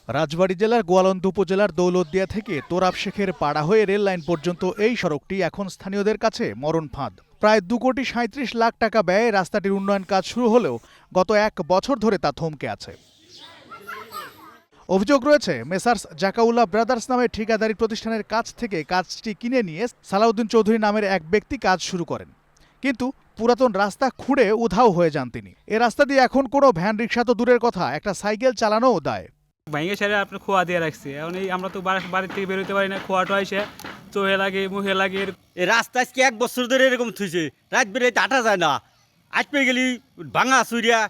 রাজবাড়ী জেলার গোয়ালন্দ উপজেলার দৌলতদিয়া থেকে তোরাব শেখের পাড়া হয়ে রেল লাইন পর্যন্ত এই সড়কটি এখন স্থানীয়দের কাছে মরণ ফাঁদ। প্রায় 2,37,00,000 টাকা ব্যয়ে রাস্তাটির উন্নয়ন কাজ শুরু হলেও গত 1 বছর ধরে তা থমকে আছে। অভিযোগ রয়েছে, মেসার্স জাকাউল্লাহ ব্রাদার্স নামে ঠিকাদারি প্রতিষ্ঠানের কাছ থেকে কাজটি কিনে নিয়ে সালাউদ্দিন চৌধুরী নামের এক ব্যক্তি কাজ শুরু করেন, কিন্তু পুরাতন রাস্তা খুঁড়ে উধাও হয়ে যান তিনি। এ রাস্তা দিয়ে এখন কোনো ভ্যান রিক্সা তো দূরের কথা, একটা সাইকেল চালানোও দায়। ভাঙে সারে আপনার খোয়া দিয়ে রাখছি, এখন এই আমরা তো বাড়ির থেকে বেরোতে পারি না, খোয়াটা এসে চোহে লাগে মুখে লাগে। এই রাস্তা আজকে 1 বছর ধরে এরকম থুইছে, রাত বেরোতে আটা যায় না, আজ পেয়ে গেলি ভাঙা চুরিয়া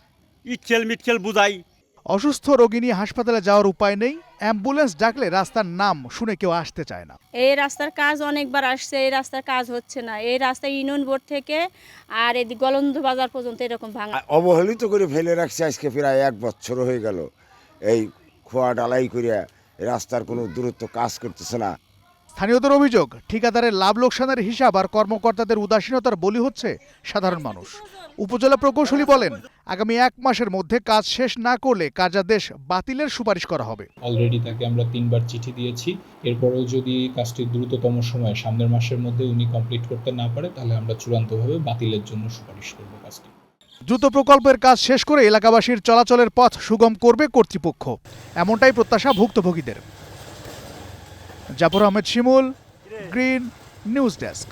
ইটখেল মিটখেল বুঝাই। অসুস্থ রোগী নিয়ে হাসপাতালে যাওয়ার উপায় নেই, অ্যাম্বুলেন্স ডাকলে রাস্তার নাম শুনে কেউ আসতে চায় না। এই রাস্তার কাজ অনেকবার আসছে, এই রাস্তার কাজ হচ্ছে না। এই রাস্তা ইউনিয়ন বোর্ড থেকে আর এই গোয়ালন্দ বাজার পর্যন্ত এরকম ভাঙা, অবহেলিত করে ফেলে রাখছে। আজকে প্রায় 1 বছর হয়ে গেল এই খোয়া ডালাই করিয়া রাস্তার কোনো দূরত্ব কাজ করতেছে না। স্থানীয়দের অভিযোগ, ঠিকাদারের লাভ লোকসানের হিসাব আর কর্মকর্তাদের উদাসীনতার বলি হচ্ছে সাধারণ মানুষ। উপজেলা প্রকৌশলী বলেন, আগামী 1 মাসের মধ্যে কাজ শেষ না করলে কার্যাদেশ বাতিলের সুপারিশ করা হবে। অলরেডি তাকে আমরা 3বার চিঠি দিয়েছি। এরপরেও যদি কাজটি দ্রুততম সময়ে সামনের মাসের মধ্যে উনি কমপ্লিট করতে না পারে, তাহলে আমরা চূড়ান্তভাবে বাতিলের জন্য সুপারিশ করব কাজটি। দ্রুত প্রকল্পের কাজ শেষ করে এলাকাবাসীর চলাচলের পথ সুগম করবে কর্তৃপক্ষ, এমনটাই প্রত্যাশা ভুক্তভোগীদের। জাফর আহমেদ শিমুল, গ্রিন নিউজ ডেস্ক।